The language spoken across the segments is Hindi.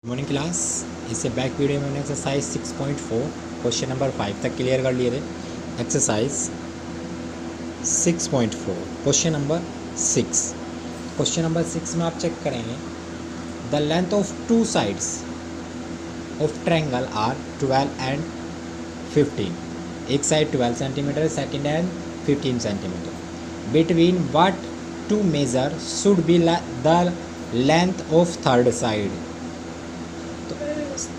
Morning class. इससे बैक वीडियो में हमने एक्सरसाइज 6.4 क्वेश्चन नंबर 5 तक क्लियर कर लिए थे। Exercise 6.4 question number 6। Question number 6 में आप चेक करेंगे the length of two sides of triangle are 12 and 15। एक side 12 centimetre, second and 15 centimetre. Between what two measure should be the length of third side.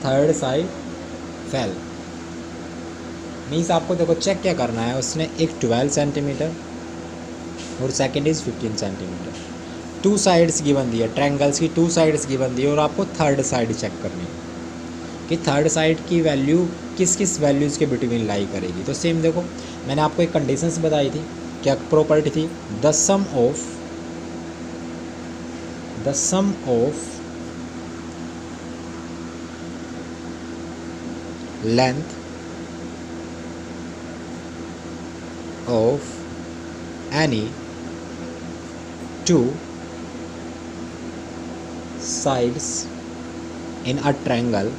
Third side fail means आपको देखो चेक क्या करना है। उसने एक 12 सेंटीमीटर और second is 15 centimetre. Two sides given दी है, ट्रायंगल्स की टू साइड्स गिवन दी है और आपको थर्ड साइड चेक करनी है कि थर्ड साइड की वैल्यू किस किस वैल्यूज़ के बिटवीन लाई करेगी। तो सेम देखो, मैंने आपको एक कंडीशंस बताई थी, क्या प्रॉपर्टी थी, the sum of length of any two sides in a triangle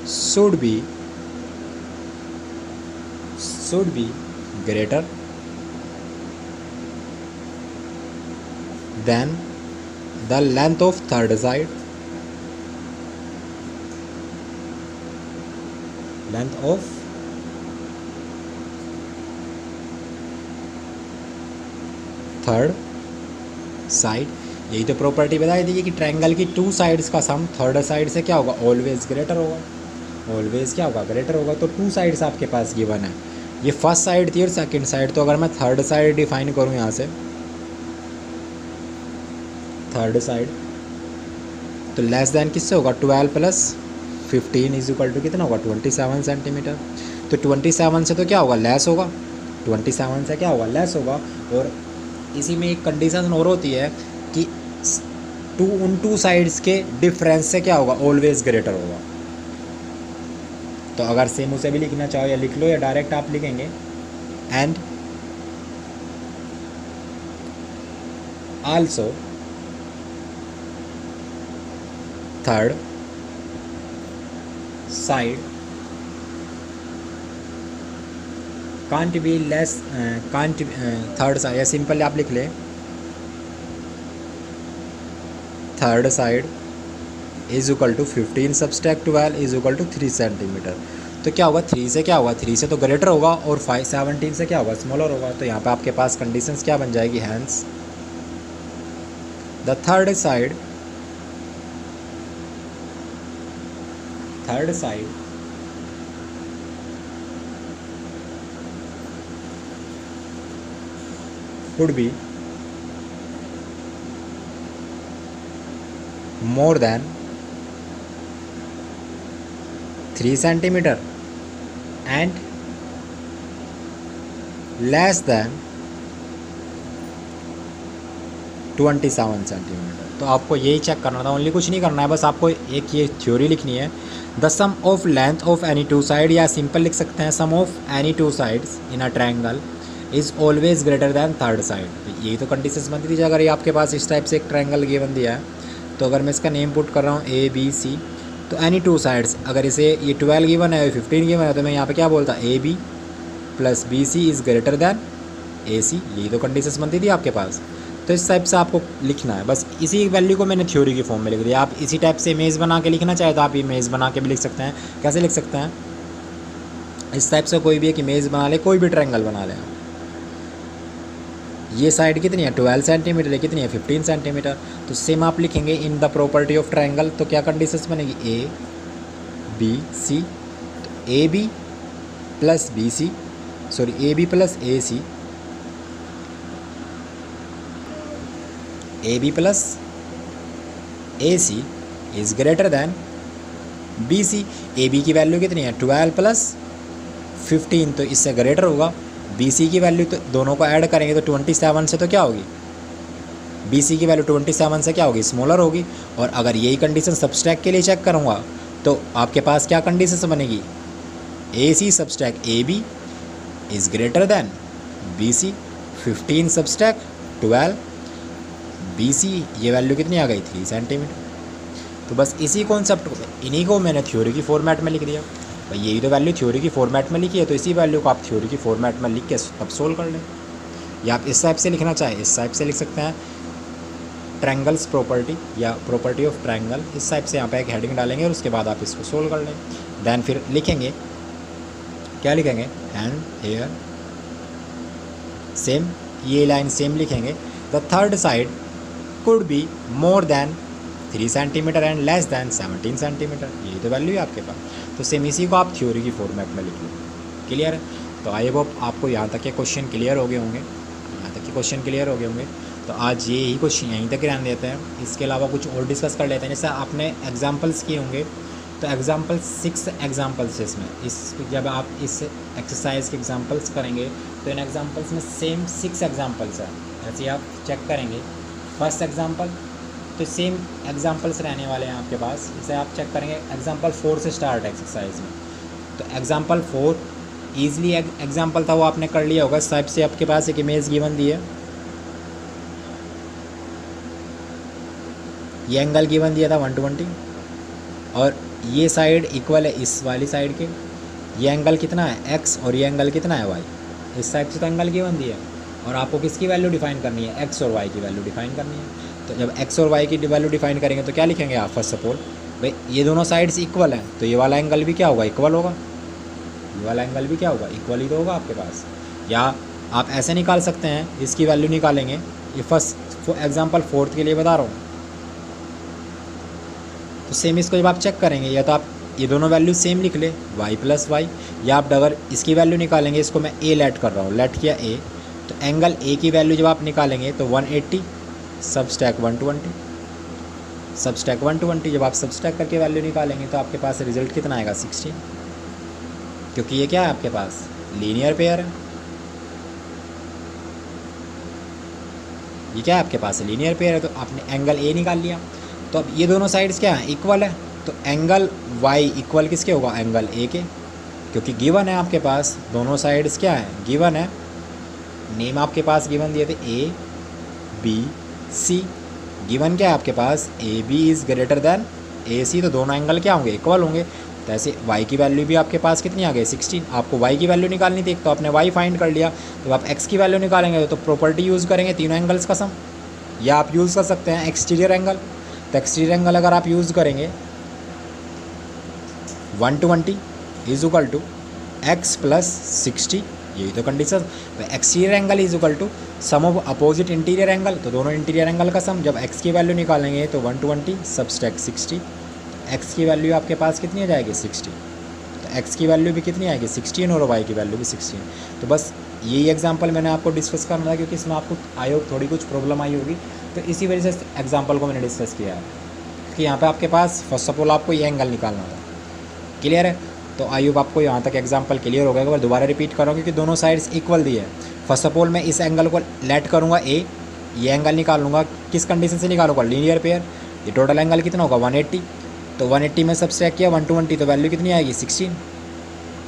should be greater than the length of third side, length of third side. यही तो प्रॉपर्टी बताई थी कि ट्रायंगल की टू साइड्स का सम थर्ड साइड से क्या होगा, ऑलवेज ग्रेटर होगा। ऑलवेज क्या होगा, ग्रेटर होगा। तो टू साइड्स आपके पास गिवन है, ये फर्स्ट साइड थी और सेकंड साइड। तो अगर मैं थर्ड साइड डिफाइन करूँ यहाँ से, थर्ड साइड तो लेस देन किससे होगा, 12 प्लस 15 इज इक्वल टू कितना होगा, 27 सेंटीमीटर। तो 27 से तो क्या होगा, लेस होगा। 27 से क्या होगा, लेस होगा। और इसी में एक कंडीशन और होती है कि उन टू साइड्स के डिफरेंस से क्या होगा, ऑलवेज ग्रेटर होगा। तो अगर सेम उसे भी लिखना चाहो या लिख लो या डायरेक्ट आप लिखेंगे, and also third side can't be less, third side या सिंपल आप लिख ले, third side is equal to 15 subtract 12 is equal to 3 centimetre. तो क्या होगा, 3 से क्या होगा, 3 से तो ग्रेटर होगा और 17 से क्या होगा, स्मॉलर होगा। तो यहाँ पे आपके पास कंडीशंस क्या बन जाएगी, hence the third side would be more than 3 centimeter and less than 27 centimetre. तो आपको यही चेक करना था, ओनली कुछ नहीं करना है, बस आपको एक ये थ्योरी लिखनी है, the sum of length of any two side, या सिंपल लिख सकते हैं sum of any two sides in a triangle is always greater than third side. यही तो कंडीशंस बनती थी। अगर ये आपके पास इस टाइप से एक ट्रायंगल गिवन दिया है, तो अगर मैं इसका नेम पुट कर रहा हूँ ए बी सी, तो एनी टू साइड्स, अगर इसे ये 12 गिवन है 15 गिवन है, तो मैं यहाँ पे क्या बोलता, A B plus B C is greater than A C. यही तो कंडीशंस बनती थी आपके पास। तो इस टाइप से आपको लिखना है, बस इसी वैल्यू को मैंने थ्योरी की फॉर्म में लिख दिया। आप इसी टाइप से इमेज बना के लिखना चाहे तो आप इमेज बना के भी लिख सकते हैं। कैसे लिख सकते हैं, इस टाइप से कोई भी एक इमेज बना ले, कोई भी ट्रायंगल बना लें। ये साइड कितनी है, 12 सेंटीमीटर, है कितनी है, 15 सेंटीमीटर। तो सेम आप लिखेंगे in the property of triangle. तो क्या कंडीशंस बनेगी, ए बी सी, तो A B plus B C, sorry A B plus A C, A B plus A C is greater than B C. A B की वैल्यू कितनी है, 12 प्लस 15, तो इससे ग्रेटर होगा। बी सी की वैल्यू तो दोनों को ऐड करेंगे तो 27 से तो क्या होगी, बी सी की वैल्यू 27 से क्या होगी, स्मॉलर होगी। और अगर यही कंडीशन सब्सट्रैक्ट के लिए चेक करूँगा तो आपके पास क्या कंडीशन बनेगी, A C subtract A B is greater than B C. 15 subtract 12 BC, ये वैल्यू कितनी आ गई 3 सेंटीमीटर। तो बस इसी कॉन्सेप्ट को, इन्हीं को मैंने थ्योरी की फॉर्मेट में लिख दिया भाई, यही तो वैल्यू थ्योरी की फॉर्मेट में लिखी है, तो इसी वैल्यू को आप थ्योरी की फॉर्मेट में लिख के अब सोल्व कर लें। या आप इस टाइप से लिखना चाहें, इस टाइप से लिख सकते हैं, ट्रायंगल्स प्रॉपर्टी या प्रॉपर्टी ऑफ ट्रायंगल, इस टाइप से यहाँ पे एक हेडिंग डालेंगे और उसके बाद आप इसको सोल्व कर लें। देन फिर लिखेंगे, क्या लिखेंगे, एंड हेयर सेम, ये लाइन सेम लिखेंगे, the third side could be more than 3 centimetre and less than 17 centimetre, यही तो वैल्यू है आपके पास। तो सेम इसी को आप थ्योरी की फॉर्मेट में लिख लो। क्लियर है? तो आई होप आपको यहाँ तक के क्वेश्चन क्लियर हो गए होंगे, यहाँ तक के क्वेश्चन क्लियर हो गए होंगे। तो आज ये ही क्वेश्चन यहीं तक रहने देते हैं, इसके अलावा कुछ और डिस्कस कर लेते हैं। जैसे आपने एग्जाम्पल्स किए होंगे, तो एग्जाम्पल 6 एग्जाम्पल्स इसमें, इस जब आप इस एक्सरसाइज के एग्जाम्पल्स करेंगे तो इन एग्जाम्पल्स में सेम 6 एग्जाम्पल्स हैं। ऐसे आप चेक करेंगे फर्स्ट एग्जाम्पल, तो सेम एग्जाम्पल्स रहने वाले हैं आपके पास। इसे आप चेक करेंगे, एग्जाम्पल 4 से स्टार्ट है एक्सरसाइज में। तो एग्जाम्पल 4 ईजिली एग्जाम्पल था, वो आपने कर लिया होगा। इस टाइप से आपके पास एक इमेज गिवन दी है, ये एंगल गिवन दिया था 120 और ये साइड इक्वल है इस वाली साइड के, ये एंगल कितना है x और ये एंगल कितना है y। इस साइड से तो एंगल गिवन दिया है और आपको किसकी वैल्यू डिफाइन करनी है, x और y की वैल्यू डिफाइन करनी है। तो जब x और y की वैल्यू डिफाइन करेंगे तो क्या लिखेंगे आप, फर्स्ट ऑफ ऑल भाई ये दोनों साइड्स इक्वल हैं, तो ये वाला एंगल भी क्या होगा, इक्वल होगा, ये वाला एंगल भी क्या होगा, इक्वल ही तो होगा आपके पास। या आप ऐसे निकाल सकते हैं, इसकी वैल्यू निकालेंगे, ये फर्स्ट एग्जाम्पल 4 के लिए बता रहा हूँ। तो सेम इसको जब आप चेक करेंगे, या तो आप ये दोनों वैल्यू सेम लिख ले y प्लस वाई, या आप अगर इसकी वैल्यू निकालेंगे, इसको मैं a लेट कर रहा हूँ, लेट किया a, तो एंगल a की वैल्यू जब आप निकालेंगे तो 180 सबस्टैक 120, सबस्टैक 120, जब आप सबस्टैक करके वैल्यू निकालेंगे तो आपके पास रिजल्ट कितना आएगा 16, क्योंकि ये क्या है आपके पास लीनियर पेयर है, ये क्या है आपके पास लीनियर पेयर है। तो आपने एंगल a निकाल लिया, तो अब ये दोनों साइड्स क्या हैं, इक्वल है, तो एंगल y इक्वल किसके होगा, एंगल a के, क्योंकि गिवन है आपके पास दोनों साइड्स क्या है, गिवन है, नेम आपके पास गिवन दिए थे a b c, गिवन क्या है आपके पास A B is greater than A C, तो दोनों एंगल क्या होंगे, इक्वल होंगे। तो ऐसे y की वैल्यू भी आपके पास कितनी आ गई 16, आपको y की वैल्यू निकालनी थी, तो आपने y फाइंड कर लिया, तो आप x की वैल्यू निकालेंगे तो प्रॉपर्टी यूज़ करेंगे तीनों एंगल्स का सम, या आप यूज़ कर सकते हैं एक्सटीरियर एंगल। तो एक्सटीरियर एंगल अगर आप यूज़ करेंगे 120 is equal to x plus 60, यही तो कंडीशन। तो exterior angle is equal to sum of opposite interior angle, तो दोनों इंटीरियर एंगल का सम, जब x की वैल्यू निकालेंगे तो 120 सबस्ट्रैक्ट 60, x की वैल्यू आपके पास कितनी आ जाएगी 60, तो x की वैल्यू भी कितनी आएगी 16 और y की वैल्यू भी 16। तो बस यही एग्जांपल मैंने आपको डिस्कस करना था, क्योंकि इसमें आपको आयोग थोड़ी कुछ प्रॉब्लम आई होगी, तो इसी वजह से एग्जांपल को मैंने डिस्कस किया है कि यहाँ पे आपके पास फर्स्ट ऑफ ऑल आपको ये एंगल निकालना था। क्लियर है? तो आई होप आपको यहाँ तक एग्जांपल क्लियर हो गया। अगर दोबारा रिपीट करूँगी कि दोनों साइड्स इक्वल दी है। फर्स्ट ऑफ ऑल मैं इस एंगल को लेट करूँगा ए, ये एंगल निकाल लूँगा, किस कंडीशन से निकालूंगा, लीनियर पेयर। ये टोटल एंगल कितना होगा 180, तो 180 में सब्सट्रैक्ट किया 120, तो वैल्यू कितनी आएगी 16।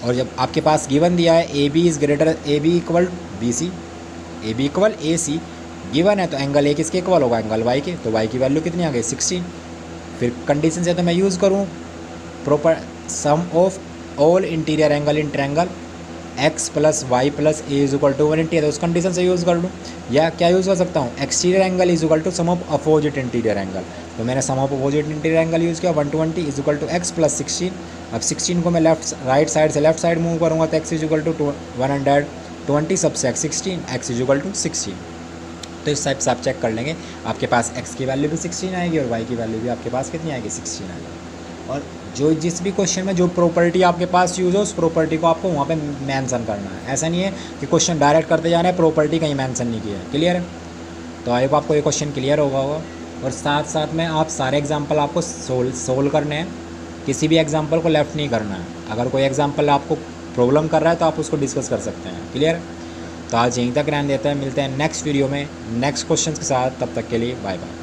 और जब आपके पास गिवन दिया है A B is greater, A B equal B C, A B equal A C given है, तो एंगल ए किसके इक्वल होगा, एंगल वाई के, तो वाई की वैल्यू कितनी आ गई 16। फिर कंडीशन से तो मैं यूज़ करूँ proper sum of all interior angle in triangle x plus y plus a is equal to 180 है, तो उस कंडीशन से यूज़ कर लूँ। या क्या यूज़ कर सकता हूँ, exterior angle is equal to sum of opposite interior angle, तो मैंने sum of opposite interior angle use किया 120 is equal to x plus 16। अब 16 को मैं राइट साइड से लेफ्ट साइड मूव करूँगा, तो एक्स इज इक्वल टू 120 सबसे 16, एक्स इज इक्वल टू 16। तो इस टाइप से आप चेक कर लेंगे, आपके पास x की वैल्यू भी 16 आएगी और y की वैल्यू भी आपके पास कितनी आएगी 16 आएगी। और जो जिस भी क्वेश्चन में जो प्रॉपर्टी आपके पास यूज़ हो, उस प्रॉपर्टी को आपको वहाँ पे मेंशन करना है। ऐसा नहीं है कि क्वेश्चन डायरेक्ट करते जा रहे हैं, प्रॉपर्टी कहीं मेंशन नहीं किया है। क्लियर है? तो आई होप आपको ये क्वेश्चन क्लियर होगा और साथ साथ में आप सारे एग्जाम्पल आपको सोल्व करने हैं, किसी भी एग्जाम्पल को लेफ्ट नहीं करना है। अगर कोई एग्जाम्पल आपको प्रॉब्लम कर रहा है तो आप उसको डिस्कस कर सकते हैं। क्लियर? तो आज यहीं तक रहने देते हैं, मिलते हैं नेक्स्ट वीडियो में नेक्स्ट क्वेश्चन के साथ। तब तक के लिए बाय बाय।